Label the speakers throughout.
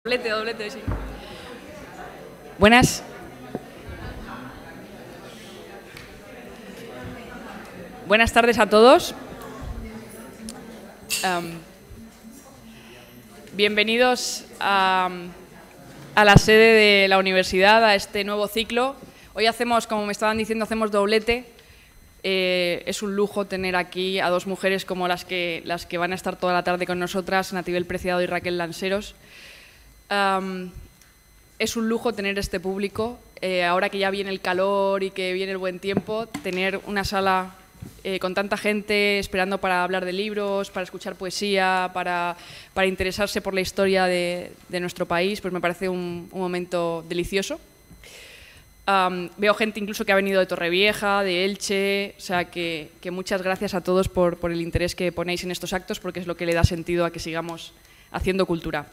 Speaker 1: Doblete, sí. Buenas. Buenas tardes a todos. Bienvenidos a la sede de la universidad, a este nuevo ciclo. Hoy hacemos, como me estaban diciendo, hacemos doblete. Es un lujo tener aquí a dos mujeres como las que van a estar toda la tarde con nosotras, Natibel Preciado y Raquel Lanseros. Es un lujo tener este público, ahora que ya viene el calor y que viene el buen tiempo, tener una sala con tanta gente esperando para hablar de libros, para escuchar poesía, para interesarse por la historia de nuestro país, pues me parece un momento delicioso. Veo gente incluso que ha venido de Torrevieja, de Elche, o sea que muchas gracias a todos por el interés que ponéis en estos actos, porque es lo que le da sentido a que sigamos haciendo cultura.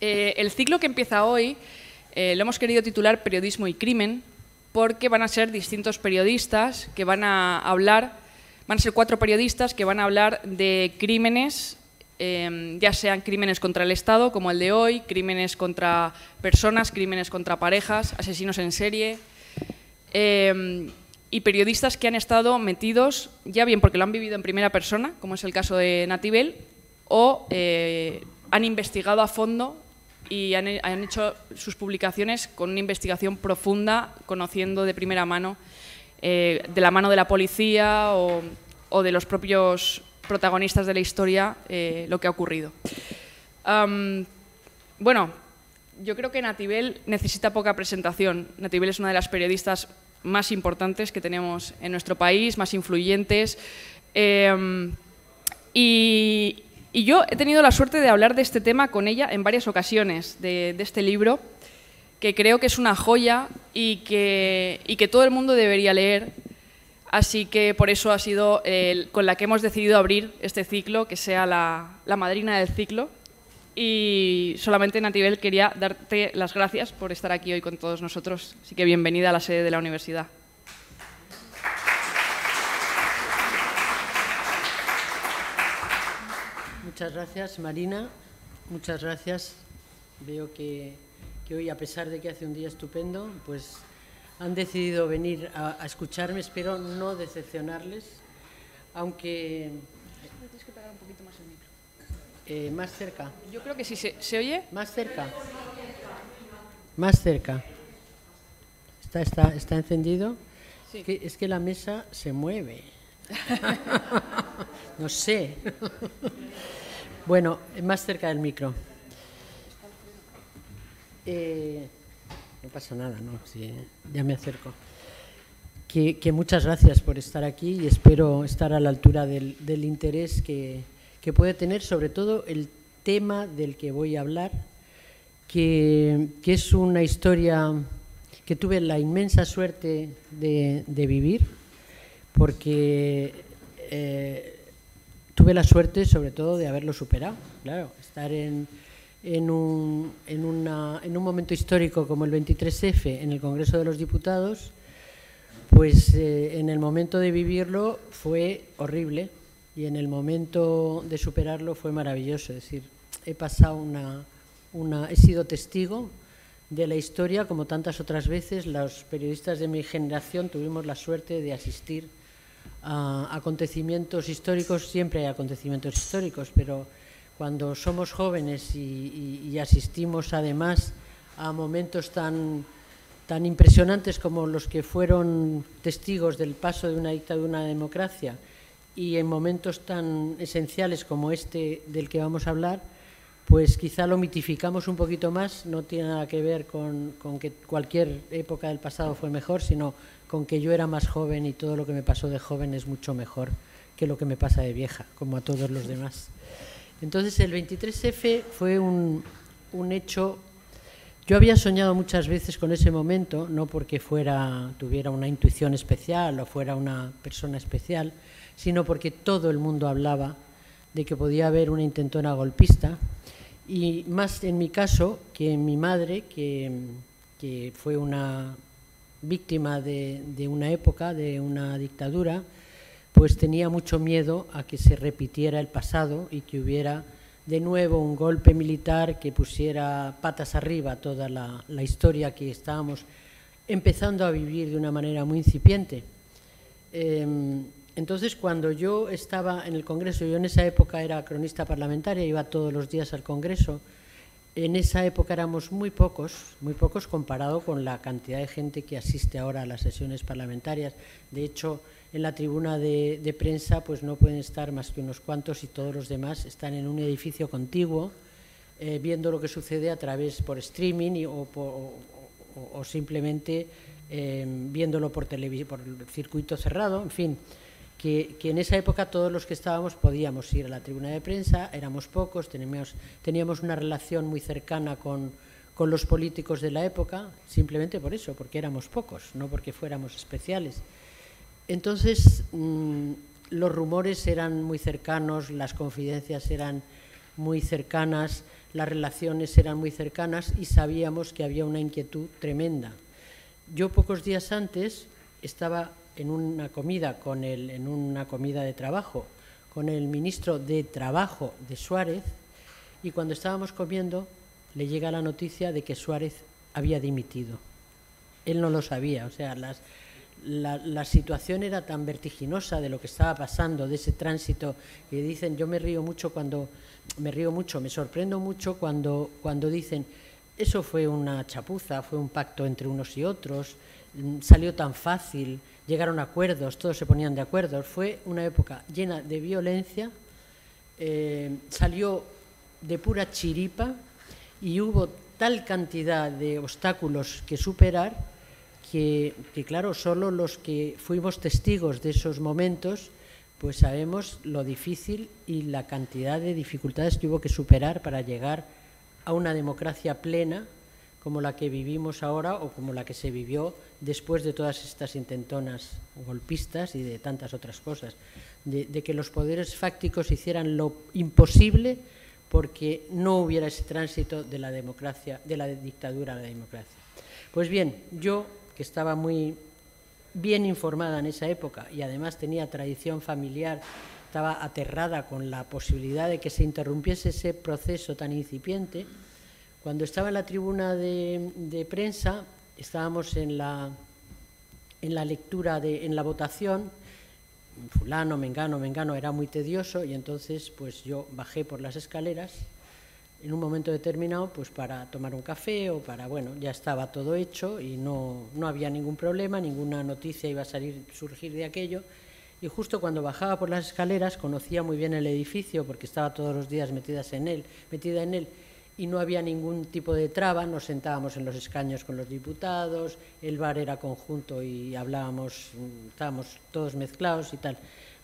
Speaker 1: El ciclo que empieza hoy lo hemos querido titular Periodismo y Crimen, porque van a ser distintos periodistas que van a hablar, van a ser 4 periodistas que van a hablar de crímenes, ya sean crímenes contra el Estado, como el de hoy, crímenes contra personas, crímenes contra parejas, asesinos en serie, y periodistas que han estado metidos, ya bien porque lo han vivido en primera persona, como es el caso de Natibel, o han investigado a fondo y han hecho sus publicaciones con una investigación profunda, conociendo de primera mano, de la mano de la policía o de los propios protagonistas de la historia, lo que ha ocurrido. Bueno, yo creo que Natibel necesita poca presentación. Natibel es una de las periodistas más importantes que tenemos en nuestro país, más influyentes, y yo he tenido la suerte de hablar de este tema con ella en varias ocasiones, de este libro, que creo que es una joya y que todo el mundo debería leer. Así que por eso ha sido con la que hemos decidido abrir este ciclo, que sea la madrina del ciclo. Y solamente, Natibel, quería darte las gracias por estar aquí hoy con todos nosotros. Así que bienvenida a la sede de la universidad.
Speaker 2: Muchas gracias, Marina. Muchas gracias. Veo que hoy, a pesar de que hace un día estupendo, pues han decidido venir a escucharme. Espero no decepcionarles, aunque...
Speaker 1: Tienes que pegar un poquito más el micro.
Speaker 2: Más cerca.
Speaker 1: Yo creo que sí. ¿Se oye?
Speaker 2: Más cerca. Más cerca. ¿Está encendido? Sí. Es que la mesa se mueve. No sé. Bueno, más cerca del micro. No pasa nada, ¿no? Sí, ya me acerco. Que muchas gracias por estar aquí y espero estar a la altura del interés que puede tener, sobre todo el tema del que voy a hablar, que es una historia que tuve la inmensa suerte de vivir, porque tuve la suerte, sobre todo, de haberlo superado. Claro, estar en un momento histórico como el 23F en el Congreso de los Diputados, pues en el momento de vivirlo fue horrible y en el momento de superarlo fue maravilloso. Es decir, he sido testigo de la historia, como tantas otras veces. Los periodistas de mi generación tuvimos la suerte de asistir a acontecimientos históricos. Siempre hay acontecimientos históricos, pero cuando somos jóvenes y asistimos además a momentos tan impresionantes como los que fueron testigos del paso de una dictadura a una democracia, y en momentos tan esenciales como este del que vamos a hablar, pues quizá lo mitificamos un poquito más. No tiene nada que ver con que cualquier época del pasado fue mejor, sino con que yo era más joven y todo lo que me pasó de joven es mucho mejor que lo que me pasa de vieja, como a todos los demás. Entonces, el 23F fue un hecho. Yo había soñado muchas veces con ese momento, no porque tuviera una intuición especial o fuera una persona especial, sino porque todo el mundo hablaba de que podía haber una intentona golpista, y más en mi caso que mi madre, que fue una víctima de una época, de una dictadura, pues tenía mucho miedo a que se repitiera el pasado y que hubiera de nuevo un golpe militar que pusiera patas arriba toda la historia que estábamos empezando a vivir de una manera muy incipiente. Entonces, cuando yo estaba en el Congreso, yo en esa época era cronista parlamentaria, iba todos los días al Congreso. En esa época éramos muy pocos comparado con la cantidad de gente que asiste ahora a las sesiones parlamentarias. De hecho, en la tribuna de prensa pues no pueden estar más que unos cuantos y todos los demás están en un edificio contiguo viendo lo que sucede a través por streaming o simplemente viéndolo por el circuito cerrado, en fin. Que en esa época todos los que estábamos podíamos ir a la tribuna de prensa, éramos pocos, teníamos una relación muy cercana con los políticos de la época, simplemente por eso, porque éramos pocos, no porque fuéramos especiales. Entonces, los rumores eran muy cercanos, las confidencias eran muy cercanas, las relaciones eran muy cercanas y sabíamos que había una inquietud tremenda. Yo pocos días antes estaba en una comida de trabajo con el ministro de Trabajo de Suárez, y cuando estábamos comiendo le llega la noticia de que Suárez había dimitido. Él no lo sabía, o sea, la situación era tan vertiginosa de lo que estaba pasando, de ese tránsito, que dicen, yo me sorprendo mucho cuando dicen, eso fue una chapuza, fue un pacto entre unos y otros, salió tan fácil, llegaron a acuerdos, todos se ponían de acuerdo. Fue una época llena de violencia, salió de pura chiripa y hubo tal cantidad de obstáculos que superar que claro, solo los que fuimos testigos de esos momentos pues sabemos lo difícil y la cantidad de dificultades que hubo que superar para llegar a una democracia plena como la que vivimos ahora o como la que se vivió después de todas estas intentonas golpistas y de tantas otras cosas, de que los poderes fácticos hicieran lo imposible porque no hubiera ese tránsito de la democracia, de la dictadura a la democracia. Pues bien, yo, que estaba muy bien informada en esa época y además tenía tradición familiar, estaba aterrada con la posibilidad de que se interrumpiese ese proceso tan incipiente. Cuando estaba en la tribuna de prensa, estábamos en la lectura, en la votación, fulano, mengano, era muy tedioso y entonces pues yo bajé por las escaleras en un momento determinado pues para tomar un café o para, bueno, ya estaba todo hecho y no había ningún problema, ninguna noticia iba a surgir de aquello. Y justo cuando bajaba por las escaleras conocía muy bien el edificio porque estaba todos los días metida en él, y no había ningún tipo de traba, nos sentábamos en los escaños con los diputados, el bar era conjunto y hablábamos, estábamos todos mezclados y tal.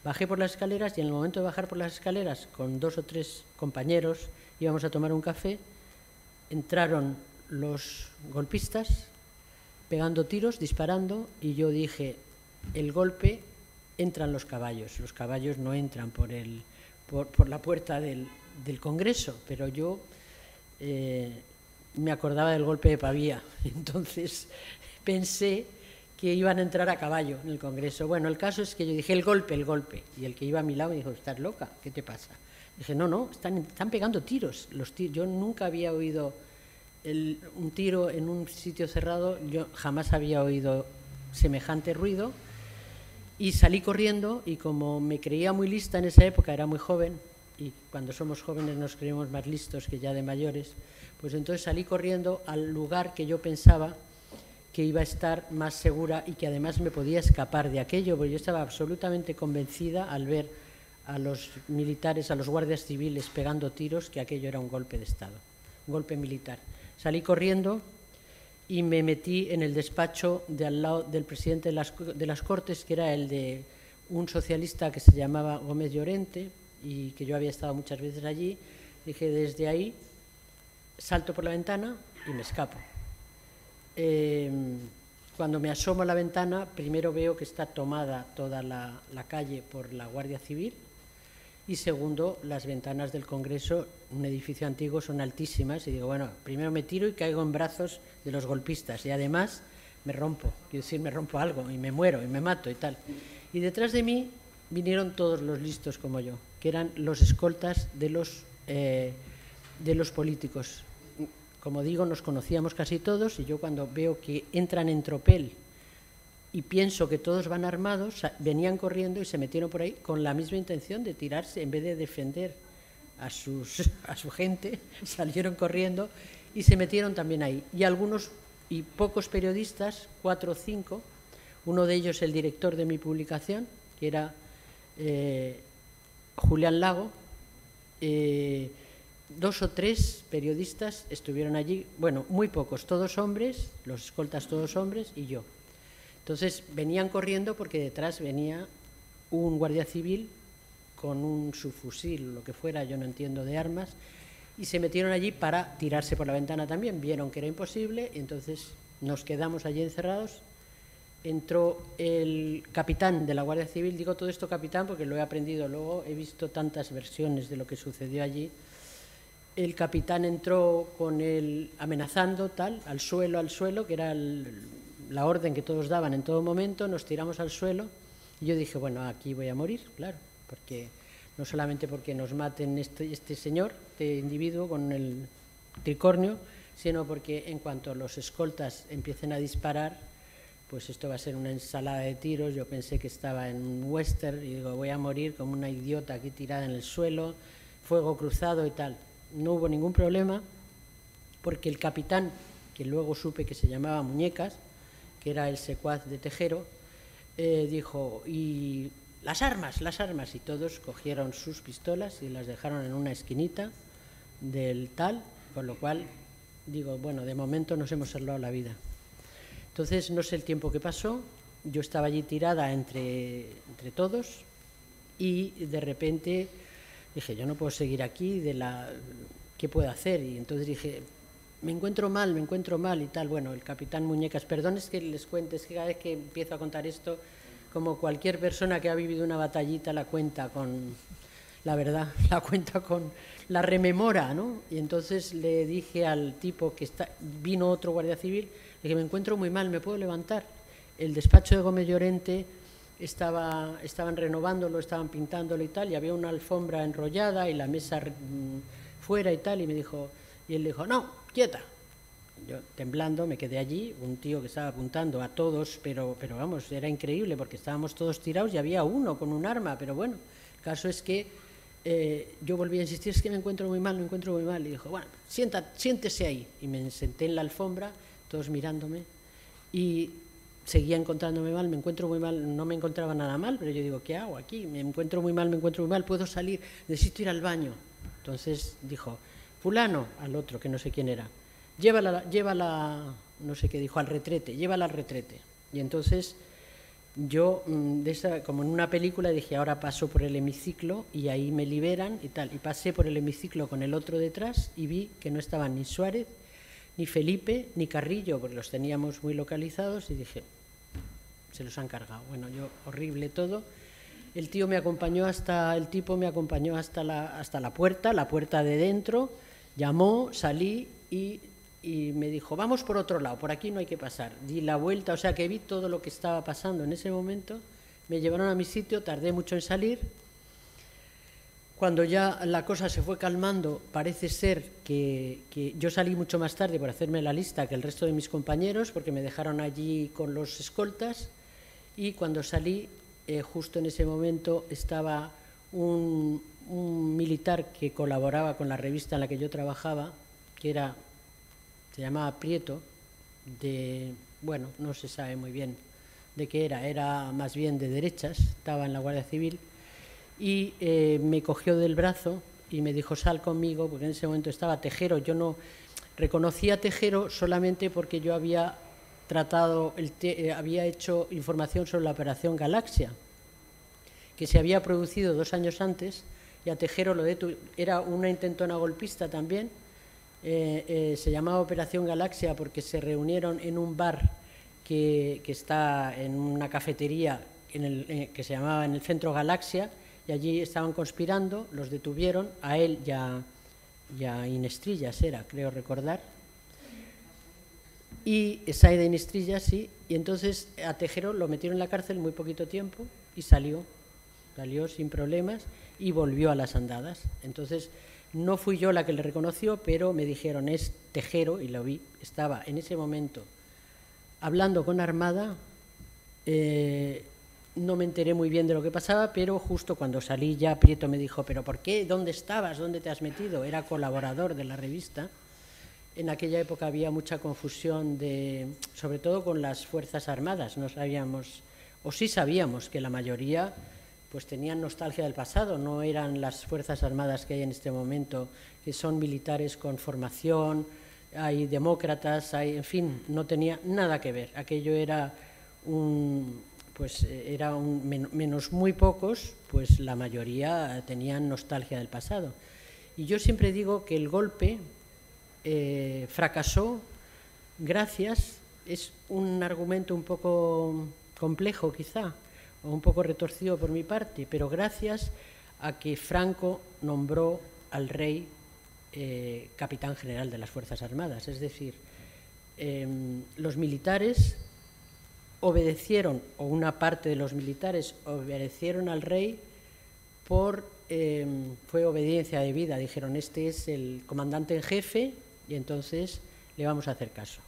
Speaker 2: Bajé por las escaleras y en el momento de bajar por las escaleras con 2 o 3 compañeros íbamos a tomar un café, entraron los golpistas pegando tiros, disparando, y yo dije, el golpe, entran los caballos no entran por la puerta del Congreso, pero yo me acordaba del golpe de Pavía, entonces pensé que iban a entrar a caballo en el Congreso. Bueno, el caso es que yo dije, el golpe, y el que iba a mi lado me dijo, ¿estás loca? ¿Qué te pasa? Dije, no, están pegando tiros. Yo nunca había oído un tiro en un sitio cerrado, yo jamás había oído semejante ruido, y salí corriendo, y como me creía muy lista en esa época, era muy joven, y cuando somos jóvenes nos creemos más listos que ya de mayores, pues entonces salí corriendo al lugar que yo pensaba que iba a estar más segura y que además me podía escapar de aquello, porque yo estaba absolutamente convencida al ver a los militares, a los guardias civiles pegando tiros, que aquello era un golpe de Estado, un golpe militar. Salí corriendo y me metí en el despacho de al lado del presidente de las Cortes, que era el de un socialista que se llamaba Gómez Llorente, y que yo había estado muchas veces allí. Dije, desde ahí salto por la ventana y me escapo. Cuando me asomo a la ventana, primero veo que está tomada toda la calle por la Guardia Civil, y segundo, las ventanas del Congreso, un edificio antiguo, son altísimas, y digo, bueno, primero me tiro y caigo en brazos de los golpistas, y además me rompo, quiero decir, me rompo algo, y me muero, y me mato y tal. Y detrás de mí vinieron todos los listos como yo, que eran los escoltas de los de los políticos. Como digo, nos conocíamos casi todos y yo cuando veo que entran en tropel y pienso que todos van armados, venían corriendo y se metieron por ahí con la misma intención de tirarse, en vez de defender a su gente, salieron corriendo y se metieron también ahí. Y algunos y pocos periodistas, 4 o 5, uno de ellos el director de mi publicación, que era Julián Lago, 2 o 3 periodistas estuvieron allí, bueno, muy pocos, todos hombres, los escoltas todos hombres y yo. Entonces venían corriendo porque detrás venía un guardia civil con un subfusil o lo que fuera, yo no entiendo de armas, y se metieron allí para tirarse por la ventana también. Vieron que era imposible y entonces nos quedamos allí encerrados. Entró el capitán de la Guardia Civil, digo todo esto capitán porque lo he aprendido luego, he visto tantas versiones de lo que sucedió allí. El capitán entró con él amenazando, tal, al suelo, que era la orden que todos daban en todo momento, nos tiramos al suelo y yo dije, bueno, aquí voy a morir, claro, porque no solamente porque nos maten este señor, este individuo con el tricornio, sino porque en cuanto los escoltas empiecen a disparar, pues esto va a ser una ensalada de tiros. Yo pensé que estaba en un western y digo, voy a morir como una idiota aquí tirada en el suelo, fuego cruzado y tal. No hubo ningún problema porque el capitán, que luego supe que se llamaba Muñecas, que era el secuaz de Tejero, dijo, y las armas, y todos cogieron sus pistolas y las dejaron en una esquinita del tal, con lo cual digo, bueno, de momento nos hemos salvado la vida. Entonces, no sé el tiempo que pasó, yo estaba allí tirada entre todos y de repente dije, yo no puedo seguir aquí, ¿qué puedo hacer? Y entonces dije, me encuentro mal y tal. Bueno, el capitán Muñecas, perdón es que les cuente, es que cada vez que empiezo a contar esto, como cualquier persona que ha vivido una batallita la cuenta con la verdad, la rememora, ¿no? Y entonces le dije al tipo vino otro guardia civil, le dije, me encuentro muy mal, ¿me puedo levantar? El despacho de Gómez Llorente estaban renovándolo, estaban pintándolo y tal, y había una alfombra enrollada y la mesa fuera y tal, y él dijo, no, quieta. Yo, temblando, me quedé allí, un tío que estaba apuntando a todos, pero vamos, era increíble porque estábamos todos tirados y había uno con un arma, pero bueno, el caso es que yo volví a insistir, es que me encuentro muy mal, y dijo, bueno, siéntese ahí. Y me senté en la alfombra, todos mirándome, y seguía encontrándome mal, me encuentro muy mal, no me encontraba nada mal, pero yo digo, ¿qué hago aquí? Me encuentro muy mal, puedo salir, necesito ir al baño. Entonces dijo, fulano, al otro, que no sé quién era, llévala, no sé qué dijo, al retrete, llévala al retrete. Y entonces yo, como en una película, dije, ahora paso por el hemiciclo y ahí me liberan y tal. Y pasé por el hemiciclo con el otro detrás y vi que no estaban ni Suárez, ni Felipe, ni Carrillo, porque los teníamos muy localizados y dije, se los han cargado. Bueno, horrible todo. El tipo me acompañó hasta la puerta de dentro, llamó, salí y me dijo, vamos por otro lado, por aquí no hay que pasar. Di la vuelta, o sea que vi todo lo que estaba pasando en ese momento, me llevaron a mi sitio, tardé mucho en salir. Cuando ya la cosa se fue calmando, parece ser que yo salí mucho más tarde por hacerme la lista que el resto de mis compañeros, porque me dejaron allí con los escoltas, y cuando salí, justo en ese momento estaba un militar que colaboraba con la revista en la que yo trabajaba, se llamaba Prieto, bueno, no se sabe muy bien de qué era más bien de derechas, estaba en la Guardia Civil, y me cogió del brazo y me dijo, sal conmigo, porque en ese momento estaba Tejero. Yo no reconocía a Tejero solamente porque yo había había hecho información sobre la Operación Galaxia, que se había producido 2 años antes, y a Tejero era una intentona golpista también. Se llamaba Operación Galaxia porque se reunieron en un bar que está en una cafetería que se llamaba en el centro Galaxia, y allí estaban conspirando, los detuvieron, a él y a Inestrillas era, creo recordar, y Saida Inestrillas, sí, y entonces a Tejero lo metieron en la cárcel muy poquito tiempo y salió sin problemas y volvió a las andadas. Entonces No fui yo la que le reconoció, pero me dijeron, es Tejero, y lo vi, estaba en ese momento hablando con Armada. No me enteré muy bien de lo que pasaba, pero justo cuando salí ya Prieto me dijo, ¿pero por qué? ¿Dónde estabas? ¿Dónde te has metido? Era colaborador de la revista. En aquella época había mucha confusión, sobre todo con las Fuerzas Armadas. No sabíamos, o sí sabíamos, que la mayoría pues tenían nostalgia del pasado, no eran las Fuerzas Armadas que hay en este momento, que son militares con formación, hay demócratas, en fin, no tenía nada que ver. Aquello era menos muy pocos, pues la mayoría tenían nostalgia del pasado. Y yo siempre digo que el golpe fracasó gracias, es un argumento un poco complejo quizá, o un poco retorcido por mi parte, pero gracias a que Franco nombró al rey capitán general de las Fuerzas Armadas. Es decir, los militares obedecieron, o una parte de los militares obedecieron al rey fue obediencia debida. Dijeron, este es el comandante en jefe y entonces le vamos a hacer caso.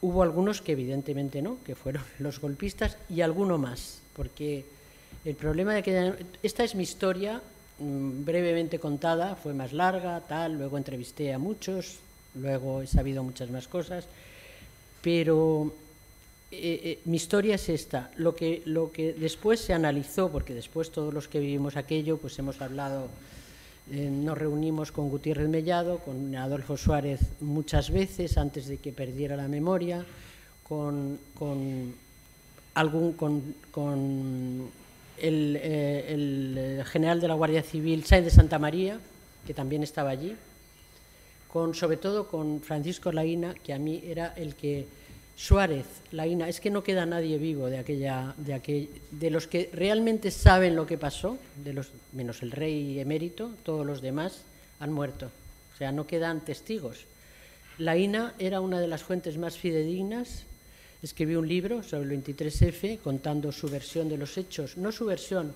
Speaker 2: Hubo algunos que evidentemente no, que fueron los golpistas, y alguno más, porque el problema de que esta es mi historia brevemente contada, fue más larga, luego entrevisté a muchos, luego he sabido muchas más cosas, pero mi historia es esta. Lo que después se analizó, porque después todos los que vivimos aquello, pues hemos hablado, nos reunimos con Gutiérrez Mellado, con Adolfo Suárez muchas veces antes de que perdiera la memoria, con el general de la Guardia Civil, Sáenz de Santa María, que también estaba allí, sobre todo con Francisco Laína, que a mí era el que Suárez, Laína, es que no queda nadie vivo de los que realmente saben lo que pasó, menos el rey emérito, todos los demás han muerto, o sea, no quedan testigos. Laína era una de las fuentes más fidedignas, escribió un libro sobre el 23F contando su versión de los hechos, no su versión,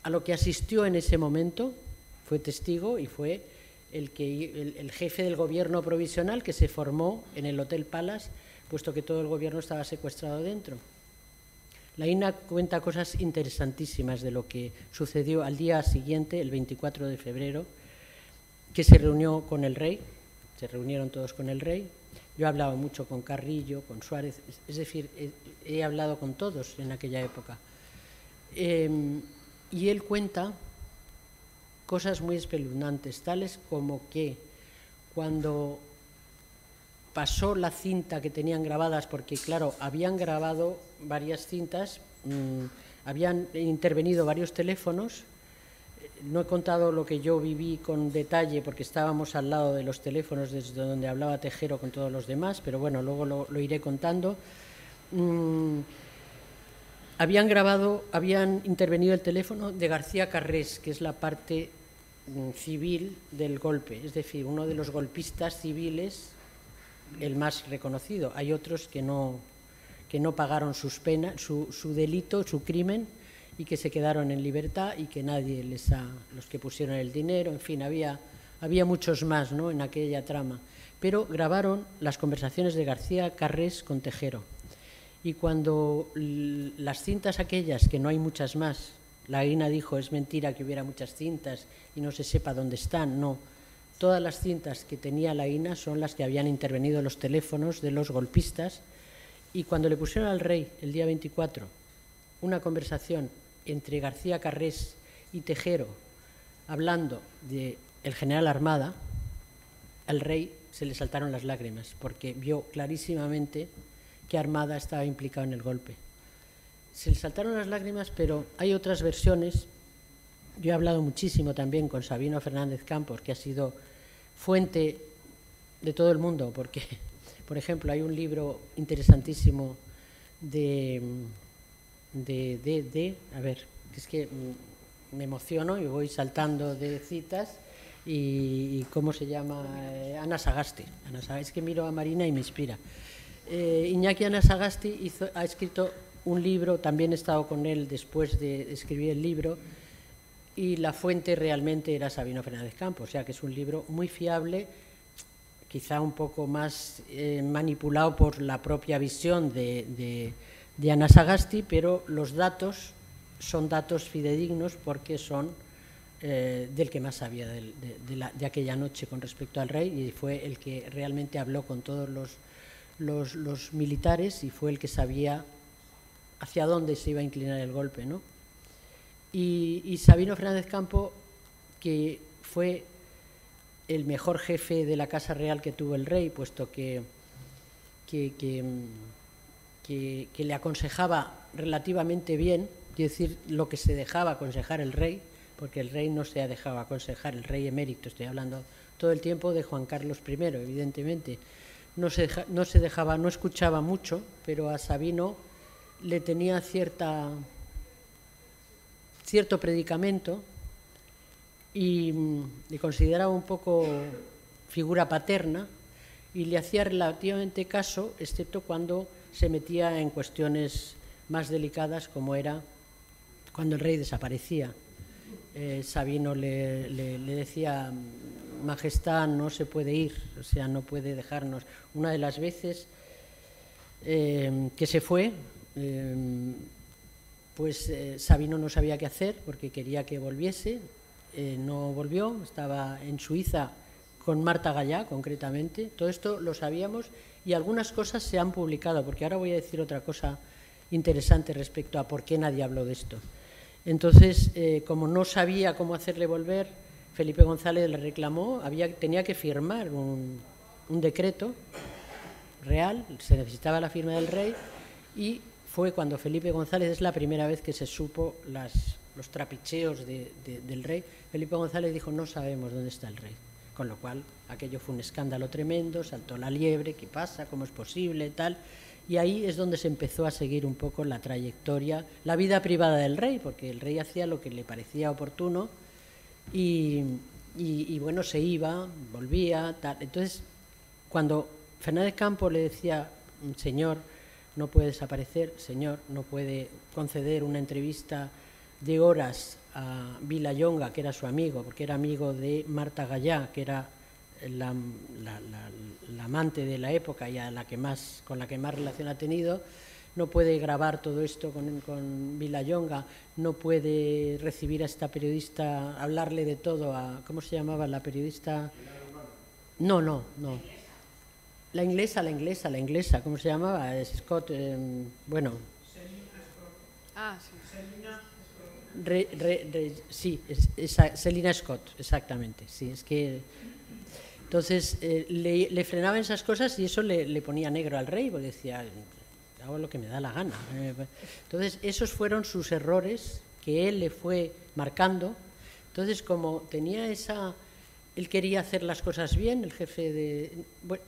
Speaker 2: a lo que asistió en ese momento, fue testigo y fue el jefe del gobierno provisional que se formó en el Hotel Palace, puesto que todo el gobierno estaba secuestrado dentro. Laína cuenta cosas interesantísimas de lo que sucedió al día siguiente, el 24 de febrero, que se reunió con el rey, se reunieron todos con el rey. Yo he hablado mucho con Carrillo, con Suárez, es decir, he hablado con todos en aquella época. Y él cuenta cosas muy espeluznantes, tales como que cuando pasó la cinta que tenían grabadas, porque claro, habían grabado varias cintas, habían intervenido varios teléfonos. No he contado lo que yo viví con detalle porque estábamos al lado de los teléfonos desde donde hablaba Tejero con todos los demás, pero bueno, luego lo iré contando. Habían intervenido el teléfono de García Carrés, que es la parte civil del golpe, es decir, uno de los golpistas civiles, el más reconocido. Hay otros que no pagaron sus penas, su delito, su crimen, y que se quedaron en libertad y que nadie los que pusieron el dinero, en fin, había muchos más, ¿no?, en aquella trama. Pero grabaron las conversaciones de García Carrés con Tejero. Y cuando las cintas aquellas, que no hay muchas más, Laína dijo, es mentira que hubiera muchas cintas y no se sepa dónde están, no. Todas las cintas que tenía Laína son las que habían intervenido los teléfonos de los golpistas, y cuando le pusieron al rey el día 24 una conversación entre García Carrés y Tejero hablando del general Armada, al rey se le saltaron las lágrimas porque vio clarísimamente que Armada estaba implicado en el golpe. Se le saltaron las lágrimas, pero hay otras versiones. Yo he hablado muchísimo también con Sabino Fernández Campos, que ha sido fuente de todo el mundo, porque, por ejemplo, hay un libro interesantísimo a ver, es que me emociono y voy saltando de citas, y ¿cómo se llama? Ana Sagasti. Es que miro a Marina y me inspira. Iñaki Anasagasti ha escrito un libro, también he estado con él después de escribir el libro, y la fuente realmente era Sabino Fernández Campo, o sea que es un libro muy fiable, quizá un poco más manipulado por la propia visión de Ana Sagasti, pero los datos son datos fidedignos porque son del que más sabía de aquella noche con respecto al rey, y fue el que realmente habló con todos los militares y fue el que sabía hacia dónde se iba a inclinar el golpe, ¿no? Y Sabino Fernández Campo, que fue el mejor jefe de la Casa Real que tuvo el rey, puesto que le aconsejaba relativamente bien, quiero decir, lo que se dejaba aconsejar el rey, porque el rey no se ha dejado aconsejar, el rey emérito, estoy hablando todo el tiempo de Juan Carlos I, evidentemente, no escuchaba mucho, pero a Sabino le tenía cierto predicamento y le consideraba un poco figura paterna y le hacía relativamente caso, excepto cuando se metía en cuestiones más delicadas, como era cuando el rey desaparecía. Sabino le decía: Majestad, no se puede ir, o sea, no puede dejarnos. Una de las veces que se fue, Sabino no sabía qué hacer porque quería que volviese, no volvió, estaba en Suiza con Marta Gallá, concretamente. Todo esto lo sabíamos y algunas cosas se han publicado, porque ahora voy a decir otra cosa interesante respecto a por qué nadie habló de esto. Entonces, como no sabía cómo hacerle volver, Felipe González le reclamó, tenía que firmar un decreto real, se necesitaba la firma del rey, y fue cuando Felipe González, es la primera vez que se supo los trapicheos del rey. Felipe González dijo: no sabemos dónde está el rey, con lo cual aquello fue un escándalo tremendo, saltó la liebre, ¿qué pasa?, ¿cómo es posible?, tal. Y ahí es donde se empezó a seguir un poco la trayectoria, la vida privada del rey, porque el rey hacía lo que le parecía oportuno y bueno, se iba, volvía, tal. Entonces, cuando Fernández Campo le decía: señor, no puede desaparecer, señor, no puede conceder una entrevista de horas a Vilallonga, que era su amigo, porque era amigo de Marta Gallá, que era la amante de la época y con la que más relación ha tenido, no puede grabar todo esto con Vilallonga, no puede recibir a esta periodista, hablarle de todo ¿cómo se llamaba la periodista? No. La inglesa, ¿cómo se llamaba? Scott, bueno.
Speaker 1: Ah, sí.
Speaker 2: Selina Scott, exactamente. Sí, es que entonces le frenaban esas cosas y eso le ponía negro al rey, porque decía: hago lo que me da la gana. Entonces, esos fueron sus errores que él le fue marcando. Entonces, como tenía él quería hacer las cosas bien, el jefe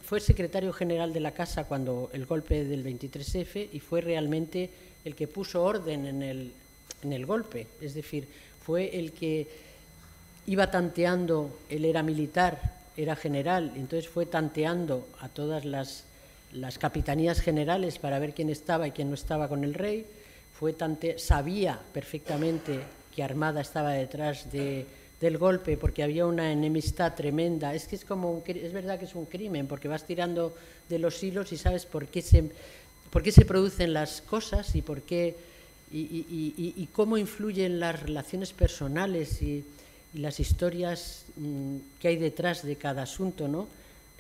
Speaker 2: fue secretario general de la Casa cuando el golpe del 23F y fue realmente el que puso orden en el golpe, es decir, fue el que iba tanteando, él era militar, era general, entonces fue tanteando a todas las capitanías generales para ver quién estaba y quién no estaba con el rey, sabía perfectamente que Armada estaba detrás del golpe porque había una enemistad tremenda. Es que es verdad que es un crimen, porque vas tirando de los hilos y sabes por qué se producen las cosas y por qué y cómo influyen las relaciones personales y las historias que hay detrás de cada asunto, ¿no?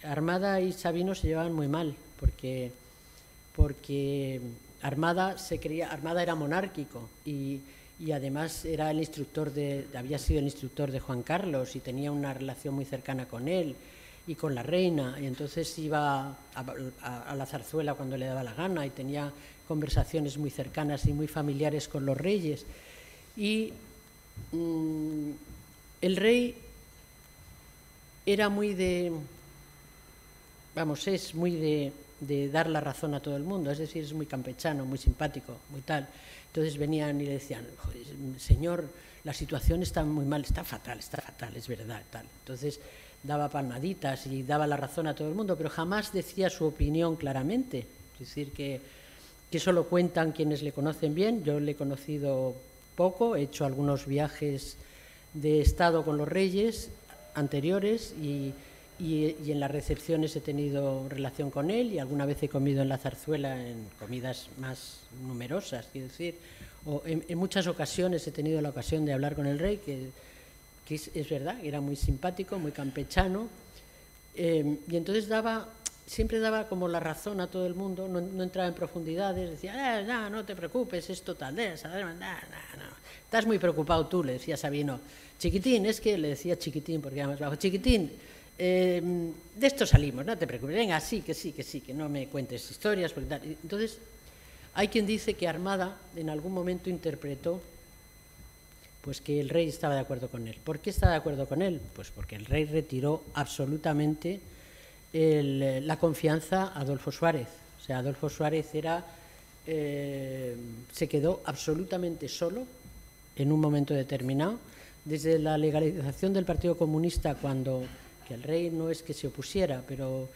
Speaker 2: Armada y Sabino se llevaban muy mal porque Armada era monárquico y además era había sido el instructor de Juan Carlos y tenía una relación muy cercana con él y con la reina, y entonces iba a la zarzuela cuando le daba la gana y tenía conversaciones muy cercanas y muy familiares con los reyes. Y el rey era es muy de dar la razón a todo el mundo, es decir, es muy campechano, muy simpático, muy tal. Entonces venían y le decían: señor, la situación está muy mal, está fatal, es verdad, tal. Entonces daba palmaditas y daba la razón a todo el mundo, pero jamás decía su opinión claramente. Es decir, que eso lo cuentan quienes le conocen bien. Yo le he conocido poco, he hecho algunos viajes de Estado con los reyes anteriores y en las recepciones he tenido relación con él y alguna vez he comido en la Zarzuela en comidas más numerosas, quiero decir, o en muchas ocasiones he tenido la ocasión de hablar con el rey, que es verdad, era muy simpático, muy campechano, y entonces siempre daba como la razón a todo el mundo, no entraba en profundidades, decía, no te preocupes, esto tal, no, estás muy preocupado tú, le decía Sabino. Chiquitín, es que le decía chiquitín porque era más bajo, chiquitín, de esto salimos, no te preocupes, venga, que no me cuentes historias, porque tal. Entonces, hay quien dice que Armada en algún momento interpretó pues que el rey estaba de acuerdo con él. ¿Por qué estaba de acuerdo con él? Pues porque el rey retiró absolutamente la confianza a Adolfo Suárez. O sea, Adolfo Suárez se quedó absolutamente solo en un momento determinado. Desde la legalización del Partido Comunista, que el rey no es que se opusiera, pero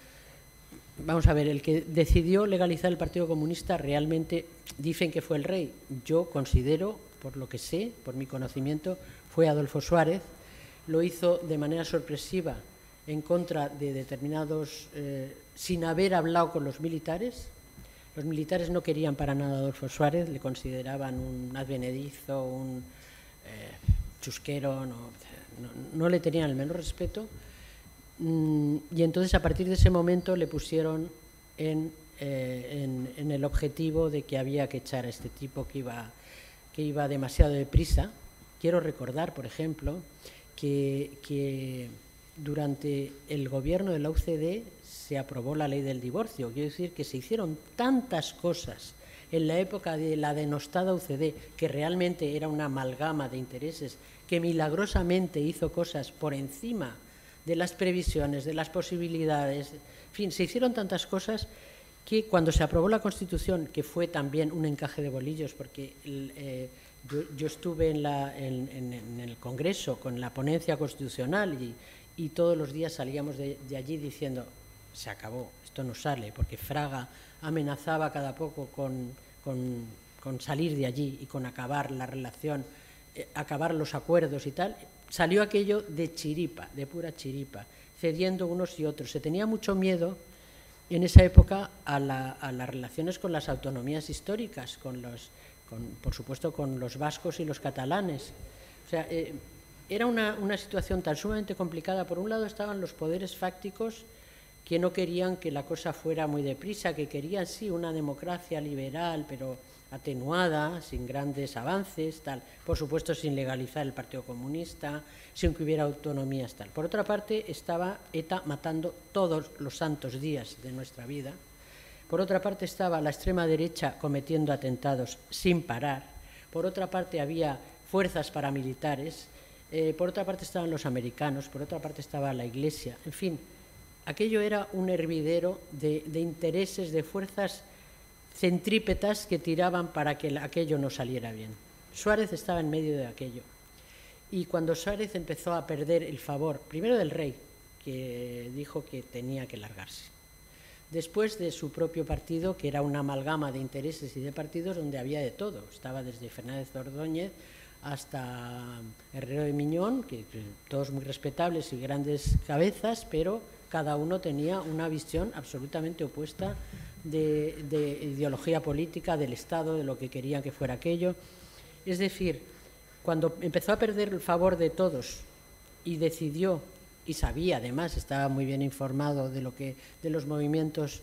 Speaker 2: vamos a ver, el que decidió legalizar el Partido Comunista realmente dicen que fue el rey. Yo considero, por lo que sé, por mi conocimiento, fue Adolfo Suárez. Lo hizo de manera sorpresiva en contra de determinados, sin haber hablado con los militares. Los militares no querían para nada a Adolfo Suárez, le consideraban un advenedizo, un chusquero, no le tenían el menor respeto. Y entonces a partir de ese momento le pusieron en el objetivo de que había que echar a este tipo que iba demasiado deprisa. Quiero recordar, por ejemplo, que durante el gobierno de la UCD se aprobó la ley del divorcio. Quiero decir que se hicieron tantas cosas en la época de la denostada UCD, que realmente era una amalgama de intereses, que milagrosamente hizo cosas por encima de las previsiones, de las posibilidades. En fin, se hicieron tantas cosas que cuando se aprobó la Constitución, que fue también un encaje de bolillos, porque yo estuve en el Congreso con la ponencia constitucional y todos los días salíamos de allí diciendo, se acabó, esto no sale, porque Fraga amenazaba cada poco con salir de allí y con acabar la relación, acabar los acuerdos y tal. Salió aquello de chiripa, de pura chiripa, cediendo unos y otros. Se tenía mucho miedo en esa época a las relaciones con las autonomías históricas, por supuesto con los vascos y los catalanes. O sea, era una situación tan sumamente complicada. Por un lado estaban los poderes fácticos que no querían que la cosa fuera muy deprisa, que querían sí una democracia liberal, pero atenuada, sin grandes avances, tal, por supuesto sin legalizar el Partido Comunista, sin que hubiera autonomías, tal. Por otra parte, estaba ETA matando todos los santos días de nuestra vida. Por otra parte, estaba la extrema derecha cometiendo atentados sin parar. Por otra parte, había fuerzas paramilitares. Por otra parte, estaban los americanos. Por otra parte, estaba la Iglesia. En fin, aquello era un hervidero de intereses, de fuerzas centrípetas que tiraban para que aquello no saliera bien. Suárez estaba en medio de aquello. Y cuando Suárez empezó a perder el favor, primero del rey, que dijo que tenía que largarse, después de su propio partido, que era una amalgama de intereses y de partidos donde había de todo. Estaba desde Fernández Ordóñez hasta Herrero de Miñón, que todos muy respetables y grandes cabezas, pero cada uno tenía una visión absolutamente opuesta de ideología política, del Estado, de lo que querían que fuera aquello. Es decir, cuando empezó a perder el favor de todos y decidió, y sabía además, estaba muy bien informado de los movimientos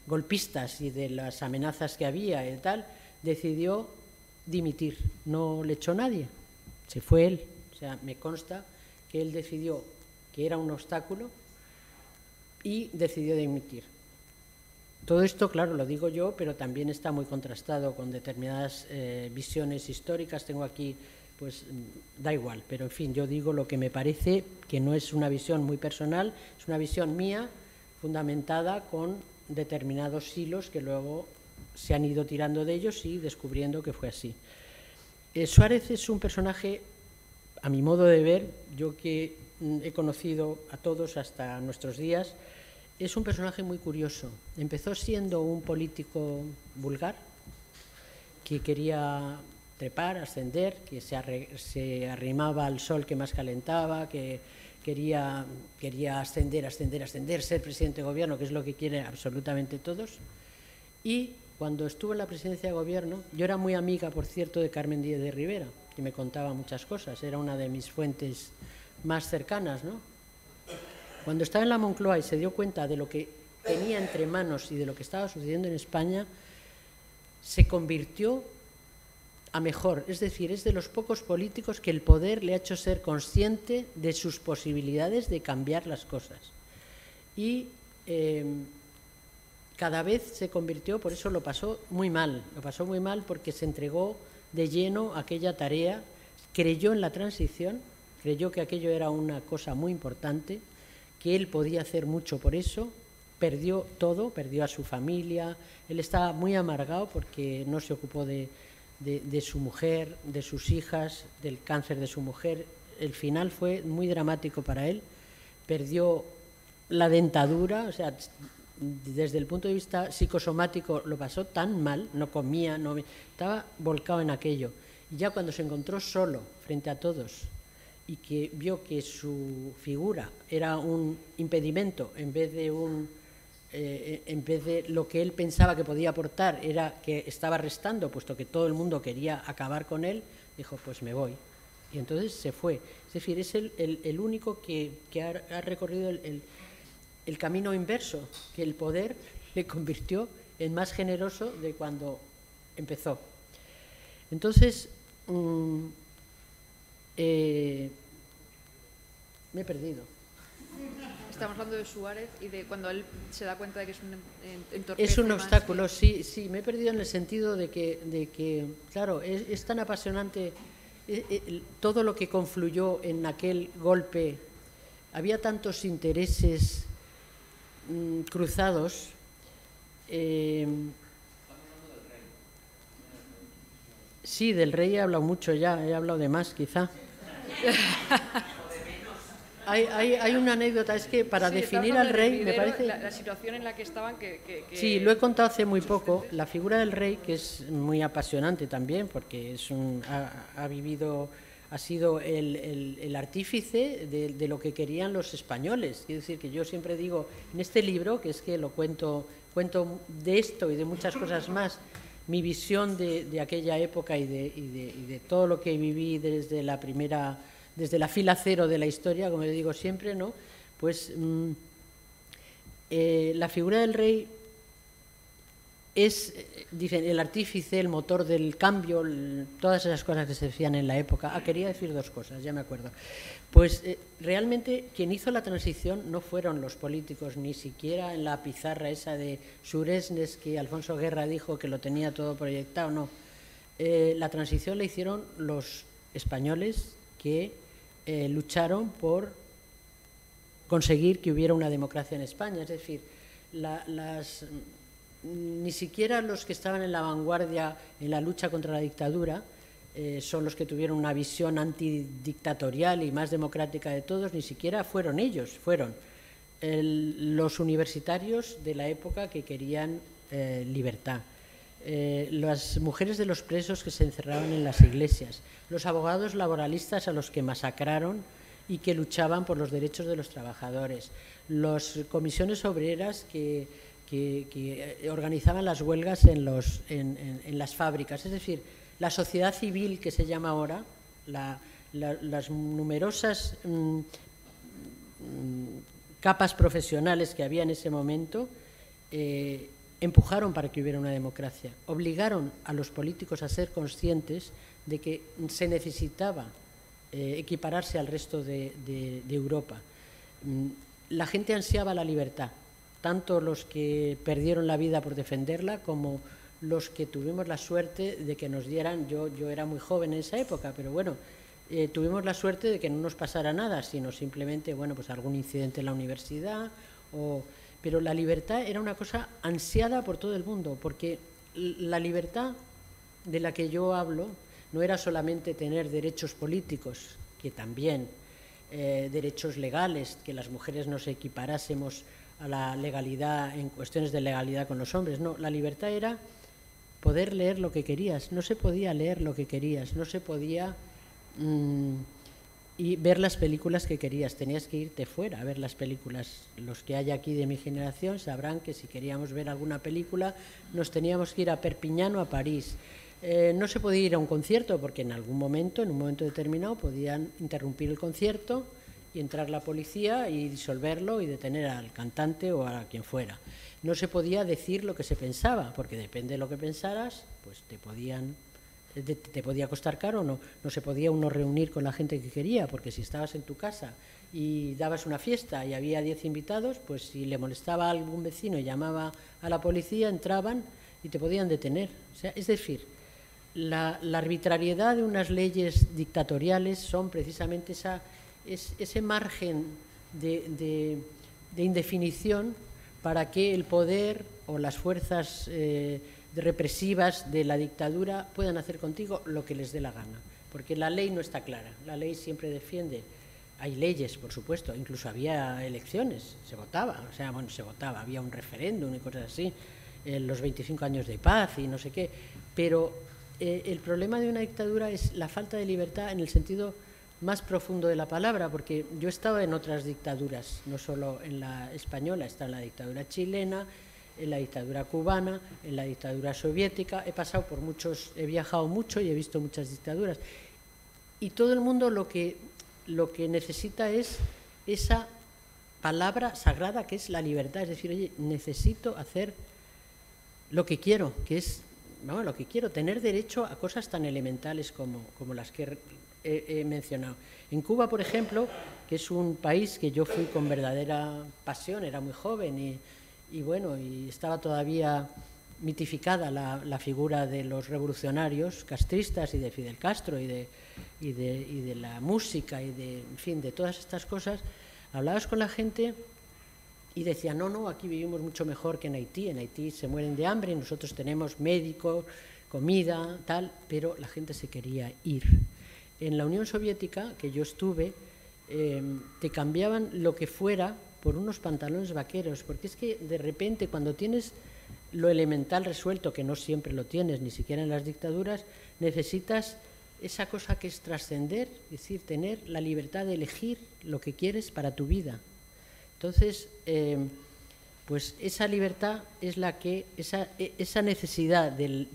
Speaker 2: golpistas y de las amenazas que había y tal, decidió dimitir. No le echó nadie, se fue él. O sea, me consta que él decidió que era un obstáculo y decidió dimitir. Todo esto, claro, lo digo yo, pero también está muy contrastado con determinadas visiones históricas. Tengo aquí, pues, da igual, pero en fin, yo digo lo que me parece, que no es una visión muy personal, es una visión mía, fundamentada con determinados hilos que luego se han ido tirando de ellos y descubriendo que fue así. Suárez es un personaje, a mi modo de ver, yo que he conocido a todos hasta nuestros días, es un personaje muy curioso. Empezó siendo un político vulgar que quería trepar, ascender, que se arrimaba al sol que más calentaba, que quería ascender, ser presidente de gobierno, que es lo que quieren absolutamente todos. Y cuando estuve en la presidencia de gobierno, yo era muy amiga, por cierto, de Carmen Díez de Rivera, que me contaba muchas cosas, era una de mis fuentes más cercanas, ¿no? Cuando estaba en la Moncloa y se dio cuenta de lo que tenía entre manos y de lo que estaba sucediendo en España, se convirtió a mejor. Es decir, es de los pocos políticos que el poder le ha hecho ser consciente de sus posibilidades de cambiar las cosas. Y cada vez se convirtió, por eso lo pasó muy mal porque se entregó de lleno a aquella tarea, creyó en la transición, creyó que aquello era una cosa muy importante, que él podía hacer mucho por eso, perdió todo, perdió a su familia, él estaba muy amargado porque no se ocupó de su mujer, de sus hijas, del cáncer de su mujer. El final fue muy dramático para él, perdió la dentadura, o sea, desde el punto de vista psicosomático lo pasó tan mal, no comía, estaba volcado en aquello. Y ya cuando se encontró solo frente a todos y que vio que su figura era un impedimento en vez de lo que él pensaba que podía aportar, era que estaba restando, puesto que todo el mundo quería acabar con él, dijo, pues me voy. Y entonces se fue. Es decir, es el único que ha recorrido el camino inverso, que el poder le convirtió en más generoso de cuando empezó. Entonces, me he perdido.
Speaker 1: Estamos hablando de Suárez y de cuando él se da cuenta de que es un entorpece.
Speaker 2: Es un obstáculo, sí, me he perdido en el sentido de que claro, es tan apasionante todo lo que confluyó en aquel golpe. Había tantos intereses cruzados. Sí, del rey he hablado mucho ya, he hablado de más quizá. Hay una anécdota, es que para definir al rey me parece...
Speaker 1: La situación en la que estaban
Speaker 2: Sí, lo he contado hace muy poco. La figura del rey, que es muy apasionante también, porque ha sido el artífice de lo que querían los españoles. Quiero decir que yo siempre digo, en este libro, que es que lo cuento de esto y de muchas cosas más, mi visión de aquella época y de todo lo que viví desde la fila cero de la historia, como yo digo siempre, ¿no? Pues la figura del rey es el artífice, el motor del cambio, todas esas cosas que se decían en la época. Quería decir dos cosas, ya me acuerdo. Pues realmente quien hizo la transición no fueron los políticos, ni siquiera en la pizarra esa de Suresnes que Alfonso Guerra dijo que lo tenía todo proyectado, no. La transición la hicieron los españoles que lucharon por conseguir que hubiera una democracia en España. Es decir, ni siquiera los que estaban en la vanguardia en la lucha contra la dictadura son los que tuvieron una visión antidictatorial y más democrática de todos, ni siquiera fueron ellos, fueron los universitarios de la época que querían libertad, las mujeres de los presos que se encerraban en las iglesias, los abogados laboralistas a los que masacraron y que luchaban por los derechos de los trabajadores, las comisiones obreras que organizaban las huelgas en las fábricas. Es decir, la sociedad civil que se llama ahora, las numerosas capas profesionales que había en ese momento, empujaron para que hubiera una democracia, obligaron a los políticos a ser conscientes de que se necesitaba equipararse al resto de Europa. La gente ansiaba la libertad, tanto los que perdieron la vida por defenderla como los que tuvimos la suerte de que nos dieran, yo era muy joven en esa época, pero bueno, tuvimos la suerte de que no nos pasara nada, sino simplemente, bueno, pues algún incidente en la universidad, pero la libertad era una cosa ansiada por todo el mundo, porque la libertad de la que yo hablo no era solamente tener derechos políticos, que también, derechos legales, que las mujeres nos equiparásemos a la legalidad, en cuestiones de legalidad con los hombres, no, la libertad era poder leer lo que querías. No se podía leer lo que querías, no se podía y ver las películas que querías. Tenías que irte fuera a ver las películas. Los que hay aquí de mi generación sabrán que si queríamos ver alguna película nos teníamos que ir a Perpiñán o a París. No se podía ir a un concierto porque en un momento determinado, podían interrumpir el concierto y entrar la policía y disolverlo y detener al cantante o a quien fuera. No se podía decir lo que se pensaba, porque depende de lo que pensaras, pues te podía costar caro o no. No se podía uno reunir con la gente que quería, porque si estabas en tu casa y dabas una fiesta y había 10 invitados, pues si le molestaba a algún vecino y llamaba a la policía, entraban y te podían detener. O sea, es decir, la arbitrariedad de unas leyes dictatoriales son precisamente ese margen de indefinición para que el poder o las fuerzas represivas de la dictadura puedan hacer contigo lo que les dé la gana, porque la ley no está clara. La ley siempre defiende. Hay leyes, por supuesto, incluso había elecciones, se votaba, había un referéndum y cosas así, los 25 años de paz y no sé qué, pero el problema de una dictadura es la falta de libertad en el sentido más profundo de la palabra, porque yo he estado en otras dictaduras, no solo en la española, he estado en la dictadura chilena, en la dictadura cubana, en la dictadura soviética, he viajado mucho y he visto muchas dictaduras. Y todo el mundo lo que necesita es esa palabra sagrada que es la libertad, es decir, oye, necesito hacer lo que quiero, tener derecho a cosas tan elementales como las que he mencionado. En Cuba, por ejemplo, que es un país que yo fui con verdadera pasión, era muy joven y estaba todavía mitificada la figura de los revolucionarios castristas y de Fidel Castro y de la música y de todas estas cosas. Hablabas con la gente y decían, no, aquí vivimos mucho mejor que en Haití se mueren de hambre y nosotros tenemos médicos, comida, tal, pero la gente se quería ir. En la Unión Soviética, que yo estuve, te cambiaban lo que fuera por unos pantalones vaqueros, porque es que de repente cuando tienes lo elemental resuelto, que no siempre lo tienes, ni siquiera en las dictaduras, necesitas esa cosa que es trascender, es decir, tener la libertad de elegir lo que quieres para tu vida. Entonces, pues esa libertad es la que, esa necesidad de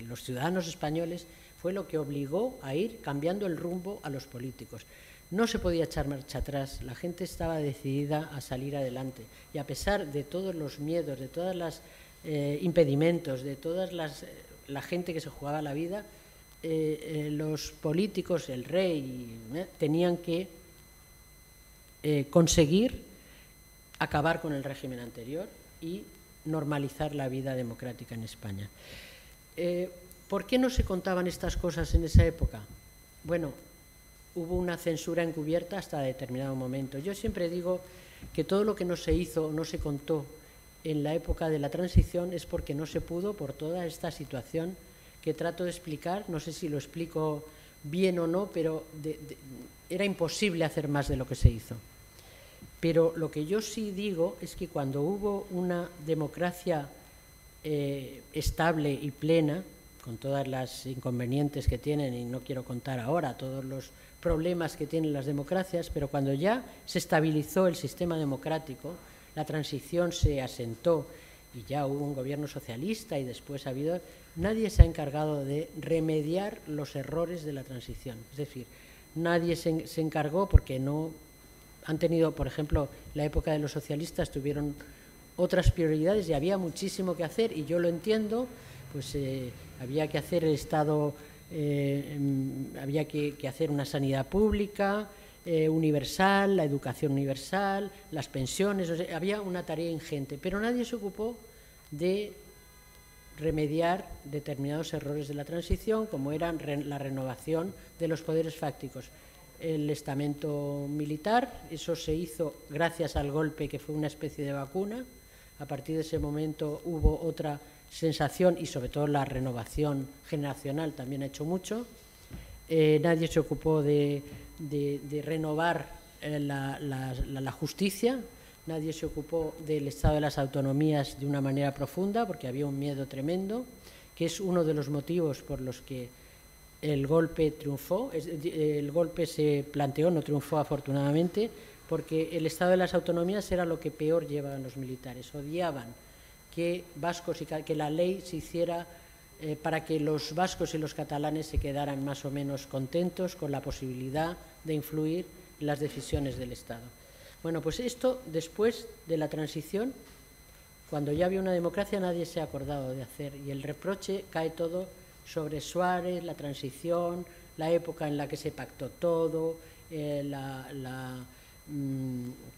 Speaker 2: los ciudadanos españoles fue lo que obligó a ir cambiando el rumbo a los políticos. No se podía echar marcha atrás, la gente estaba decidida a salir adelante y a pesar de todos los miedos, de todos los impedimentos, de toda la gente que se jugaba la vida, los políticos, el rey, tenían que conseguir acabar con el régimen anterior y normalizar la vida democrática en España. ¿Por qué no se contaban estas cosas en esa época? Bueno, hubo una censura encubierta hasta determinado momento. Yo siempre digo que todo lo que no se hizo o no se contó en la época de la transición es porque no se pudo por toda esta situación que trato de explicar. No sé si lo explico bien o no, pero era imposible hacer más de lo que se hizo. Pero lo que yo sí digo es que cuando hubo una democracia estable y plena, con todas las inconvenientes que tienen, y no quiero contar ahora todos los problemas que tienen las democracias, pero cuando ya se estabilizó el sistema democrático, la transición se asentó y ya hubo un gobierno socialista y después nadie se ha encargado de remediar los errores de la transición. Es decir, nadie se encargó porque no han tenido, por ejemplo, la época de los socialistas tuvieron otras prioridades y había muchísimo que hacer y yo lo entiendo, pues había que hacer el Estado, había que hacer una sanidad pública universal, la educación universal, las pensiones, o sea, había una tarea ingente, pero nadie se ocupó de remediar determinados errores de la transición, como eran la renovación de los poderes fácticos. El estamento militar, eso se hizo gracias al golpe que fue una especie de vacuna. A partir de ese momento hubo otra sensación y sobre todo la renovación generacional también ha hecho mucho. Nadie se ocupó de renovar la justicia, nadie se ocupó del estado de las autonomías de una manera profunda, porque había un miedo tremendo, que es uno de los motivos por los que el golpe triunfó. El golpe se planteó, no triunfó afortunadamente, porque el estado de las autonomías era lo que peor llevaban los militares. Odiaban que vascos y que la ley se hiciera para que los vascos y los catalanes se quedaran más o menos contentos con la posibilidad de influir en las decisiones del Estado. Bueno, pues esto después de la transición, cuando ya había una democracia, nadie se ha acordado de hacer, y el reproche cae todo sobre Suárez, la transición, la época en la que se pactó todo,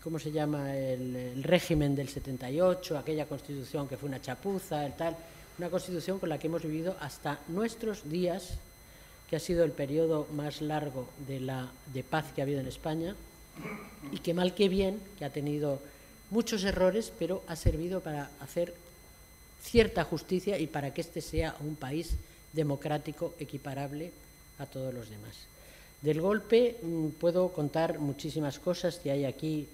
Speaker 2: ¿cómo se llama? El régimen del 78, aquella constitución que fue una chapuza, una constitución con la que hemos vivido hasta nuestros días, que ha sido el periodo más largo de paz que ha habido en España, y que mal que bien, que ha tenido muchos errores, pero ha servido para hacer cierta justicia y para que este sea un país democrático equiparable a todos los demás. Del golpe puedo contar muchísimas cosas que hay aquí,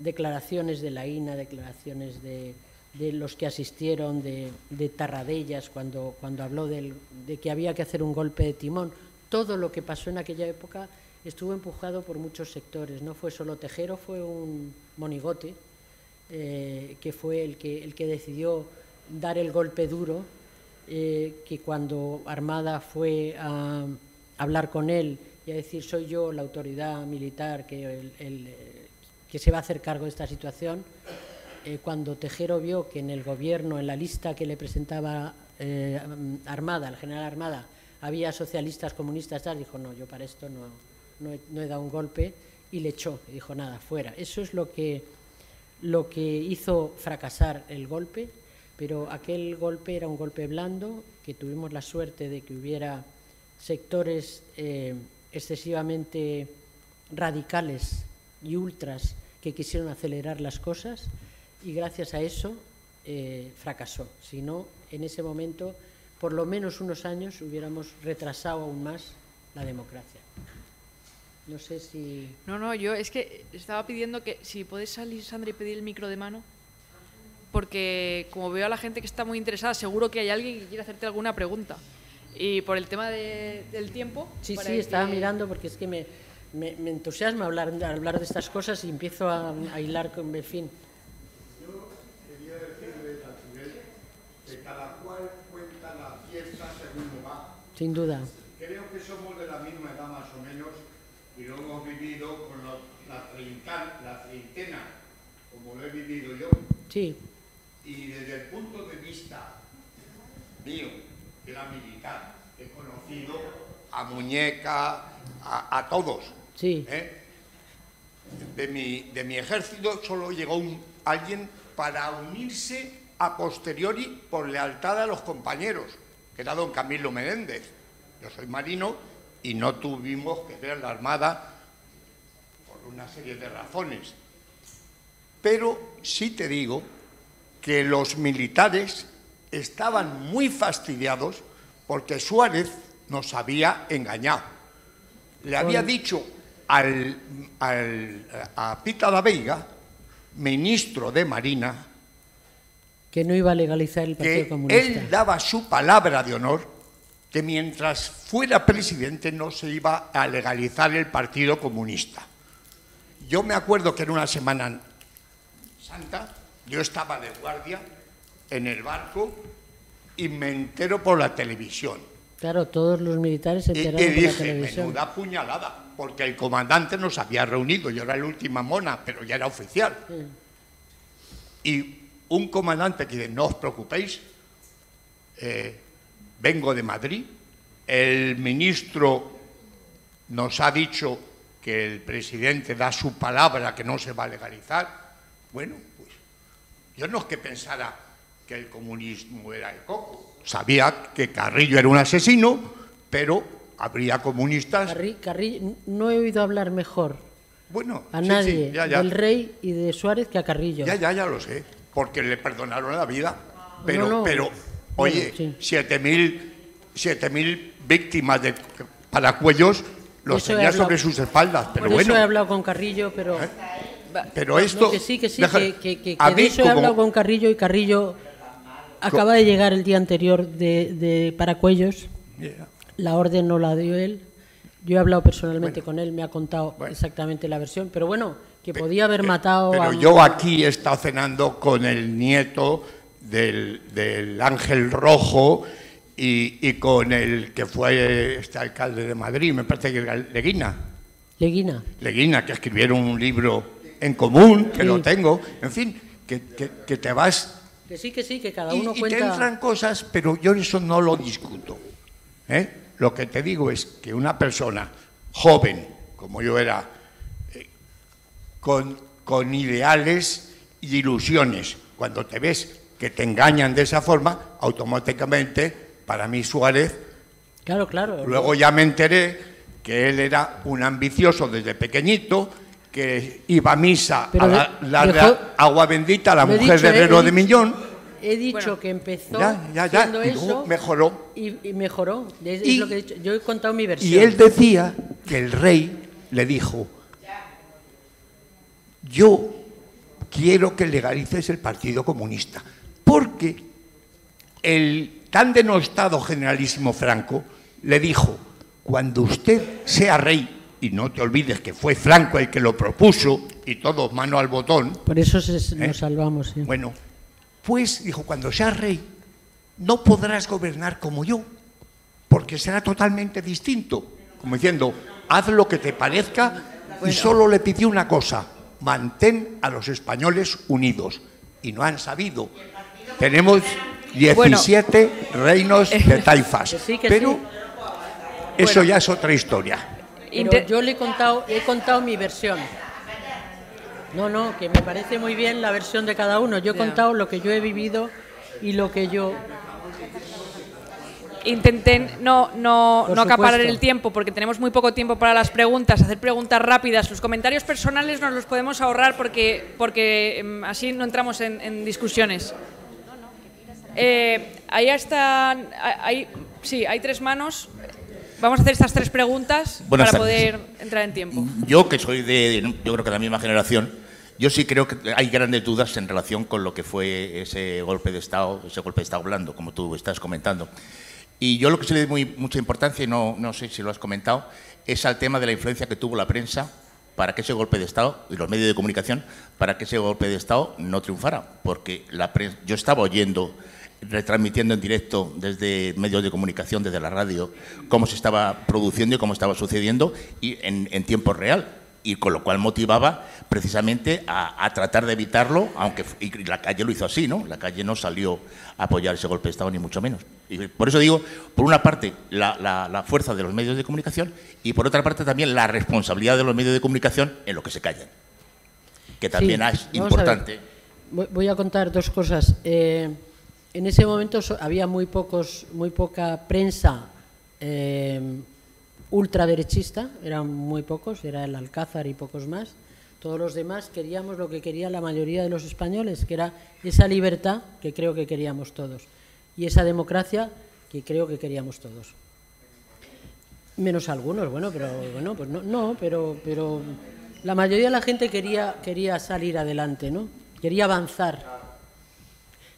Speaker 2: declaraciones de la INA, declaraciones de los que asistieron, de Tarradellas, cuando habló de que había que hacer un golpe de timón. Todo lo que pasó en aquella época estuvo empujado por muchos sectores, no fue solo Tejero, fue un monigote que fue el que decidió dar el golpe duro, que cuando Armada fue a hablar con él y a decir soy yo la autoridad militar que se va a hacer cargo de esta situación, cuando Tejero vio que en el gobierno, en la lista que le presentaba Armada, el general Armada, había socialistas, comunistas, dijo no, yo para esto no he dado un golpe, y le echó, y dijo nada, fuera. Eso es lo que hizo fracasar el golpe, pero aquel golpe era un golpe blando, que tuvimos la suerte de que hubiera sectores excesivamente radicales y ultras que quisieron acelerar las cosas, y gracias a eso fracasó. Si no, en ese momento, por lo menos unos años, hubiéramos retrasado aún más la democracia. No sé si...
Speaker 1: No, yo es que estaba pidiendo que si puedes salir, Sandra, y pedir el micro de mano, porque como veo a la gente que está muy interesada, seguro que hay alguien que quiere hacerte alguna pregunta. Y por el tema del tiempo...
Speaker 2: Sí, estaba mirando, porque es que me entusiasma hablar de estas cosas y empiezo a hilar con... En fin.
Speaker 3: Yo quería decirle a Miguel que cada cual cuenta la fiesta según va.
Speaker 2: Sin duda.
Speaker 3: Creo que somos de la misma edad más o menos y lo hemos vivido con la treintena, como lo he vivido yo.
Speaker 2: Sí.
Speaker 3: Y desde el punto de vista mío, que era militar, he conocido a Muñeca, a todos.
Speaker 2: Sí.
Speaker 3: De mi ejército solo llegó alguien para unirse a posteriori por lealtad a los compañeros, que era don Camilo Menéndez. Yo soy marino y no tuvimos que ver la Armada por una serie de razones. Pero sí te digo que los militares estaban muy fastidiados porque Suárez nos había engañado. Le había dicho a Pita da Veiga, ministro de Marina,
Speaker 2: que no iba a legalizar el Partido Comunista.
Speaker 3: Él daba su palabra de honor que mientras fuera presidente no se iba a legalizar el Partido Comunista. Yo me acuerdo que en una Semana Santa yo estaba de guardia en el barco y me entero por la televisión.
Speaker 2: Claro, todos los militares se enteraron por la televisión.
Speaker 3: Dije, menuda puñalada, porque el comandante nos había reunido, yo era la última mona, pero ya era oficial. Sí. Y un comandante que dice, no os preocupéis, vengo de Madrid, el ministro nos ha dicho que el presidente da su palabra que no se va a legalizar. Bueno, pues yo no es que pensara que el comunismo era el coco. Sabía que Carrillo era un asesino, pero habría comunistas...
Speaker 2: Carrillo, no he oído hablar mejor a nadie del Rey y de Suárez que a Carrillo.
Speaker 3: Ya lo sé, porque le perdonaron la vida. Pero oye, sí. 7.000 víctimas de Paracuellos los tenía sobre sus espaldas, pero
Speaker 2: por
Speaker 3: bueno.
Speaker 2: eso he hablado con Carrillo, pero...
Speaker 3: Pero esto...
Speaker 2: No, que sí, que
Speaker 3: a
Speaker 2: de
Speaker 3: mí
Speaker 2: eso he hablado con Carrillo, y Carrillo acaba de llegar el día anterior de Paracuellos. La orden no la dio él. Yo he hablado personalmente con él, me ha contado exactamente la versión, pero bueno, que podía haber matado
Speaker 3: pero yo aquí he estado cenando con el nieto del Ángel Rojo y con el que fue este alcalde de Madrid, me parece que era Leguina. Leguina, que escribieron un libro en común, que lo tengo, en fin, que te vas...
Speaker 2: Que sí, que cada uno cuenta...
Speaker 3: Y te entran cosas, pero yo eso no lo discuto. Lo que te digo es que una persona joven, como yo era, con ideales y ilusiones, cuando te ves que te engañan de esa forma, automáticamente, para mí Suárez...
Speaker 2: Claro.
Speaker 3: Luego ya me enteré que él era un ambicioso desde pequeñito, que iba a misa
Speaker 2: pero
Speaker 3: a darle agua bendita a la mujer de Herrero de Millón.
Speaker 2: He dicho que empezó
Speaker 3: ya,
Speaker 2: haciendo
Speaker 3: y
Speaker 2: eso,
Speaker 3: mejoró.
Speaker 2: Y mejoró, es lo que he dicho. Yo he contado mi versión.
Speaker 3: Y él decía que el rey le dijo: yo quiero que legalices el Partido Comunista, porque el tan denostado generalísimo Franco le dijo: cuando usted sea rey, y no te olvides que fue Franco el que lo propuso, y todos mano al botón.
Speaker 2: Por eso nos salvamos. Sí.
Speaker 3: Bueno, pues dijo, cuando seas rey, no podrás gobernar como yo, porque será totalmente distinto. Como diciendo, haz lo que te parezca, y solo le pidió una cosa: mantén a los españoles unidos. Y no han sabido. Tenemos 17 reinos de taifas, pero eso ya es otra historia.
Speaker 2: Pero yo he contado mi versión. No, que me parece muy bien la versión de cada uno. Yo he contado lo que yo he vivido y lo que yo...
Speaker 1: Intenten no acaparar el tiempo, porque tenemos muy poco tiempo para las preguntas, hacer preguntas rápidas. Los comentarios personales nos los podemos ahorrar porque así no entramos en discusiones. Ahí están... hay 3 manos. Vamos a hacer estas 3 preguntas para poder entrar en tiempo.
Speaker 4: Yo, que soy yo creo que de la misma generación, yo sí creo que hay grandes dudas en relación con lo que fue ese golpe de Estado blando, como tú estás comentando. Y yo lo que sí le doy mucha importancia, y no sé si lo has comentado, es al tema de la influencia que tuvo la prensa para que ese golpe de Estado, y los medios de comunicación, para que ese golpe de Estado no triunfara. Porque la prensa, yo estaba retransmitiendo en directo desde medios de comunicación, desde la radio, cómo se estaba produciendo y cómo estaba sucediendo y en tiempo real, y con lo cual motivaba precisamente a tratar de evitarlo, aunque y la calle lo hizo así, ¿no? La calle no salió a apoyar ese golpe de Estado, ni mucho menos. Y por eso digo, por una parte, la fuerza de los medios de comunicación, y por otra parte también la responsabilidad de los medios de comunicación en lo que se callan, que también es importante.
Speaker 2: Voy a contar 2 cosas. En ese momento había muy poca prensa ultraderechista, eran muy pocos, era el Alcázar y pocos más. Todos los demás queríamos lo que quería la mayoría de los españoles, que era esa libertad que creo que queríamos todos, y esa democracia que creo que queríamos todos. Menos algunos, pero la mayoría de la gente quería salir adelante, ¿no? Quería avanzar.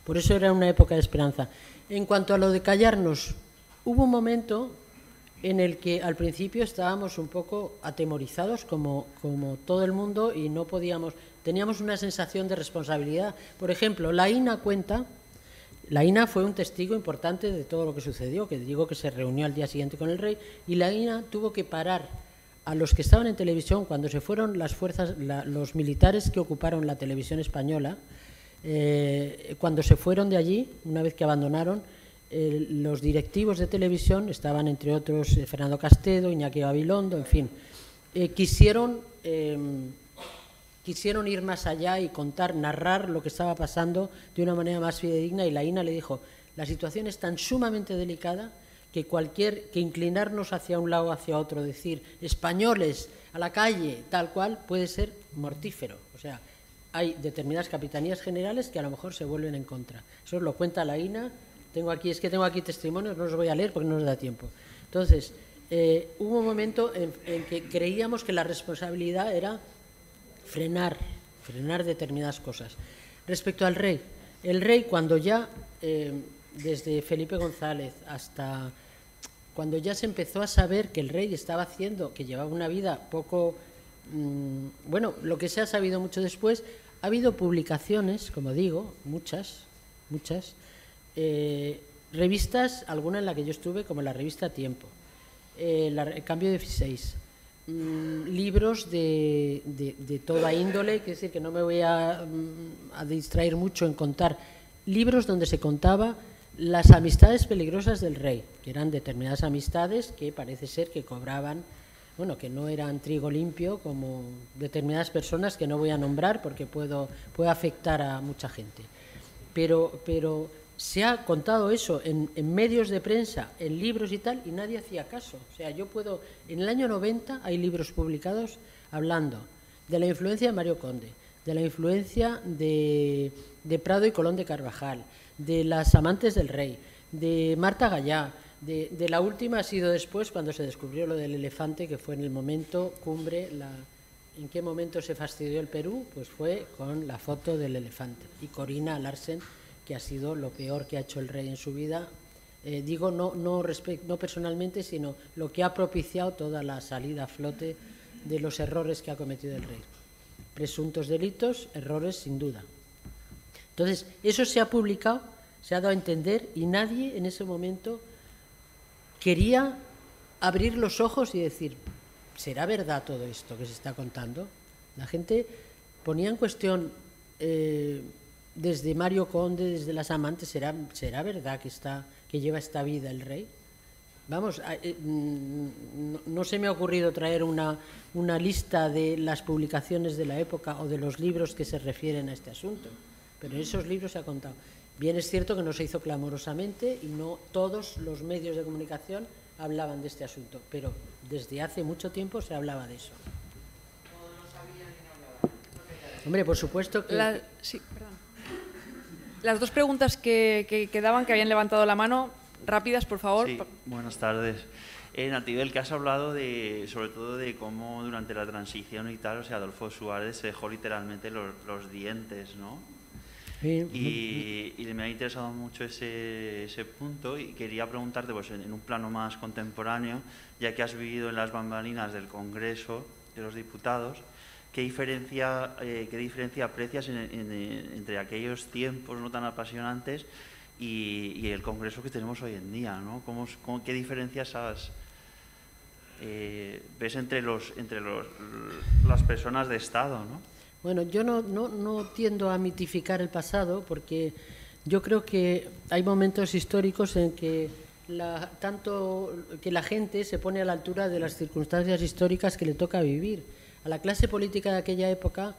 Speaker 2: Por eso era una época de esperanza. En cuanto a lo de callarnos, hubo un momento en el que al principio estábamos un poco atemorizados, como todo el mundo, y no podíamos... Teníamos una sensación de responsabilidad. Por ejemplo, la INA fue un testigo importante de todo lo que sucedió, que digo que se reunió al día siguiente con el rey, y la INA tuvo que parar a los que estaban en televisión cuando se fueron los militares que ocuparon la televisión española. Cuando se fueron de allí, una vez que abandonaron, los directivos de televisión, estaban entre otros Fernando Castedo, Iñaki Gabilondo, en fin, quisieron ir más allá y narrar lo que estaba pasando de una manera más fidedigna, y la INA le dijo: la situación es tan sumamente delicada que que inclinarnos hacia un lado o hacia otro, decir españoles a la calle, tal cual, puede ser mortífero. O sea, hay determinadas capitanías generales que a lo mejor se vuelven en contra. Eso lo cuenta la INA. Tengo aquí testimonios, no los voy a leer porque no nos da tiempo. Entonces, hubo un momento en que creíamos que la responsabilidad era frenar determinadas cosas. Respecto al rey, el rey cuando ya, desde Felipe González hasta cuando ya se empezó a saber que el rey estaba haciendo, que llevaba una vida poco, bueno, lo que se ha sabido mucho después, ha habido publicaciones, como digo, muchas, revistas, alguna en la que yo estuve, como la revista Tiempo, el Cambio de 16, libros de toda índole, que es decir, que no me voy a distraer mucho en contar, libros donde se contaba las amistades peligrosas del rey, que eran determinadas amistades que parece ser que cobraban, bueno, que no eran trigo limpio, como determinadas personas que no voy a nombrar porque puede afectar a mucha gente. Pero se ha contado eso en medios de prensa, en libros y tal, y nadie hacía caso. O sea, en el año 90 hay libros publicados hablando de la influencia de Mario Conde, de la influencia de Prado y Colón de Carvajal, de las amantes del rey, de Marta Gallá, de la última ha sido después cuando se descubrió lo del elefante, que fue en el momento cumbre. ¿En qué momento se fastidió el Perú? Pues fue con la foto del elefante. Y Corina Larsen, que ha sido lo peor que ha hecho el rey en su vida, digo no personalmente, sino lo que ha propiciado toda la salida a flote de los errores que ha cometido el rey. Presuntos delitos, errores sin duda. Entonces, eso se ha publicado, se ha dado a entender, y nadie en ese momento quería abrir los ojos y decir, ¿será verdad todo esto que se está contando? La gente ponía en cuestión, desde Mario Conde, desde las amantes, ¿será verdad que lleva esta vida el rey? Vamos, no se me ha ocurrido traer una lista de las publicaciones de la época o de los libros que se refieren a este asunto, pero en esos libros se ha contado. Bien es cierto que no se hizo clamorosamente y no todos los medios de comunicación hablaban de este asunto, pero desde hace mucho tiempo se hablaba de eso.
Speaker 1: ¿Todos lo sabían y no hablaban?
Speaker 2: Hombre, por supuesto que...
Speaker 1: Sí, perdón. Las dos preguntas que quedaban, que habían levantado la mano, rápidas, por favor.
Speaker 5: Sí, buenas tardes. Natibel, que has hablado sobre todo de cómo durante la transición y tal, o sea, Adolfo Suárez se dejó literalmente los dientes, ¿no? Sí. Y me ha interesado mucho ese punto, y quería preguntarte, pues en un plano más contemporáneo, ya que has vivido en las bambalinas del Congreso de los Diputados, ¿qué diferencia aprecias entre aquellos tiempos no tan apasionantes y el Congreso que tenemos hoy en día, ¿no? ¿Qué diferencias ves entre las personas de Estado, ¿no?
Speaker 2: Bueno, yo no tiendo a mitificar el pasado, porque yo creo que hay momentos históricos en que tanto que la gente se pone a la altura de las circunstancias históricas que le toca vivir. A la clase política de aquella época,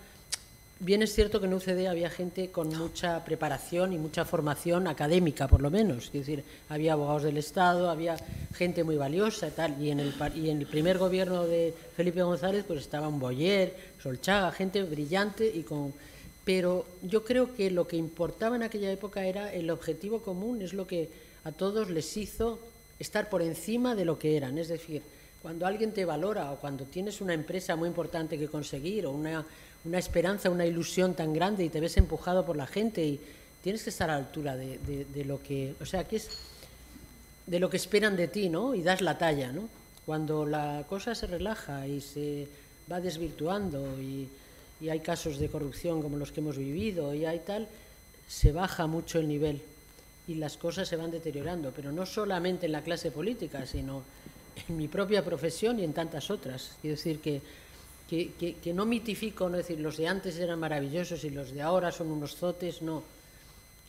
Speaker 2: bien es cierto que en UCD había gente con mucha preparación y mucha formación académica, por lo menos. Es decir, había abogados del Estado, había gente muy valiosa y tal. Y en el primer gobierno de Felipe González pues estaban Boyer, Solchaga, gente brillante pero yo creo que lo que importaba en aquella época era el objetivo común, es lo que a todos les hizo estar por encima de lo que eran. Es decir, cuando alguien te valora o cuando tienes una empresa muy importante que conseguir o una esperanza, una ilusión tan grande y te ves empujado por la gente y tienes que estar a la altura de lo que, o sea, que es de lo que esperan de ti, ¿no? Y das la talla, ¿no? Cuando la cosa se relaja y se va desvirtuando y hay casos de corrupción como los que hemos vivido y hay tal, se baja mucho el nivel y las cosas se van deteriorando, pero no solamente en la clase política, sino en mi propia profesión y en tantas otras. Quiero decir que no mitifico, no decir los de antes eran maravillosos y los de ahora son unos zotes, no.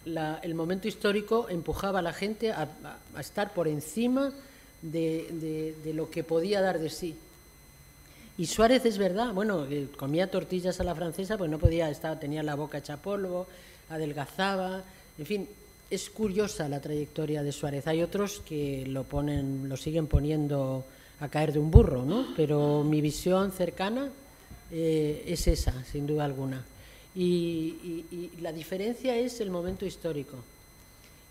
Speaker 2: El momento histórico empujaba a la gente a estar por encima de lo que podía dar de sí. Y Suárez, es verdad, bueno, comía tortillas a la francesa, pues no podía, tenía la boca hecha polvo, adelgazaba, en fin, es curiosa la trayectoria de Suárez. Hay otros que lo siguen poniendo a caer de un burro, ¿no? Pero mi visión cercana es esa, sin duda alguna. Y la diferencia es el momento histórico.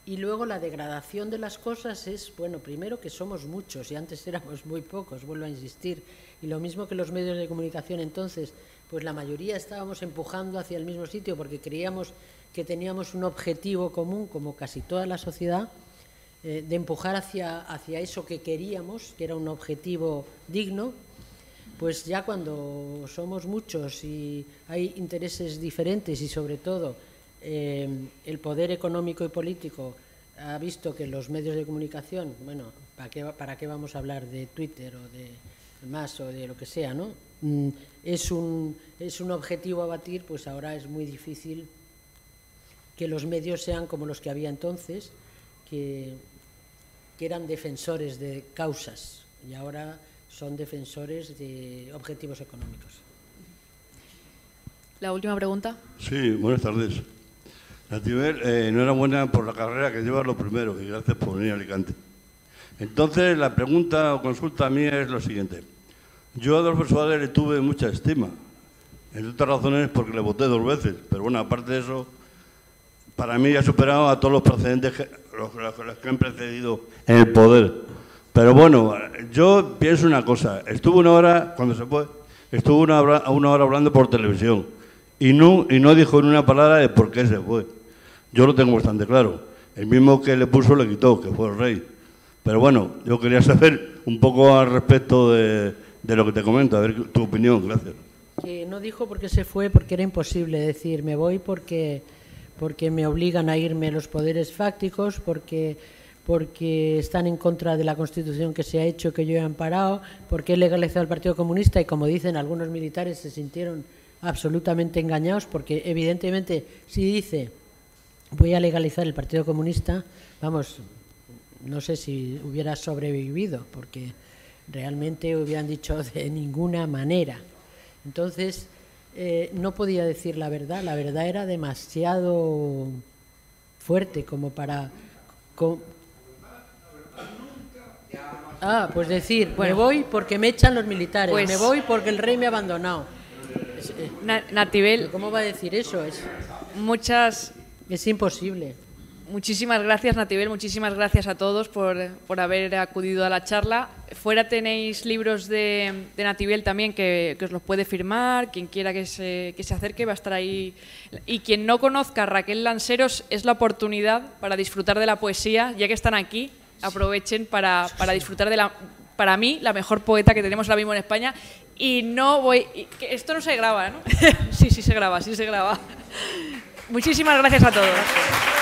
Speaker 2: Y luego la degradación de las cosas es, bueno, primero que somos muchos y antes éramos muy pocos, vuelvo a insistir. Y lo mismo que los medios de comunicación entonces, pues la mayoría estábamos empujando hacia el mismo sitio porque creíamos que teníamos un objetivo común, como casi toda la sociedad, de empujar hacia eso que queríamos, que era un objetivo digno. Pues ya cuando somos muchos y hay intereses diferentes y sobre todo el poder económico y político ha visto que los medios de comunicación, bueno, ¿para qué vamos a hablar de Twitter o de más o de lo que sea, ¿no? Es un objetivo a batir, pues ahora es muy difícil que los medios sean como los que había entonces, que eran defensores de causas y ahora son defensores de objetivos económicos.
Speaker 1: La última pregunta.
Speaker 6: Sí, buenas tardes. Nativel, enhorabuena por la carrera que llevas, lo primero, y gracias por venir a Alicante. Entonces, la pregunta o consulta mía es lo siguiente. Yo a Adolfo Suárez le tuve mucha estima, entre otras razones porque le voté 2 veces, pero bueno, aparte de eso, para mí ha superado a todos los precedentes, los que han precedido en el poder. Pero bueno, yo pienso una cosa, estuvo una hora, cuando se fue, estuvo una hora hablando por televisión y no dijo ni una palabra de por qué se fue. Yo lo tengo bastante claro. El mismo que le puso le quitó, que fue el rey. Pero bueno, yo quería saber un poco al respecto de lo que te comento, a ver tu opinión, gracias.
Speaker 2: Que no dijo por qué se fue, porque era imposible decir, me voy porque me obligan a irme los poderes fácticos, porque están en contra de la Constitución que se ha hecho, que yo he amparado, porque he legalizado el Partido Comunista y, como dicen algunos militares, se sintieron absolutamente engañados, porque evidentemente si dice voy a legalizar el Partido Comunista, vamos, no sé si hubiera sobrevivido, porque realmente hubieran dicho de ninguna manera. Entonces, no podía decir la verdad era demasiado fuerte como para... pues decir, bueno, me voy porque me echan los militares, pues, me voy porque el rey me ha abandonado.
Speaker 1: Nativel,
Speaker 2: ¿cómo va a decir eso? Es imposible.
Speaker 1: Muchísimas gracias, Nativel, muchísimas gracias a todos por haber acudido a la charla. Fuera tenéis libros de Nativel también que os los puede firmar, quien quiera que se acerque va a estar ahí. Y quien no conozca a Raquel Lanseros, es la oportunidad para disfrutar de la poesía, ya que están aquí, aprovechen para disfrutar de para mí, la mejor poeta que tenemos ahora mismo en España. Y no voy... esto no se graba, ¿no? Sí se graba. Muchísimas gracias a todos.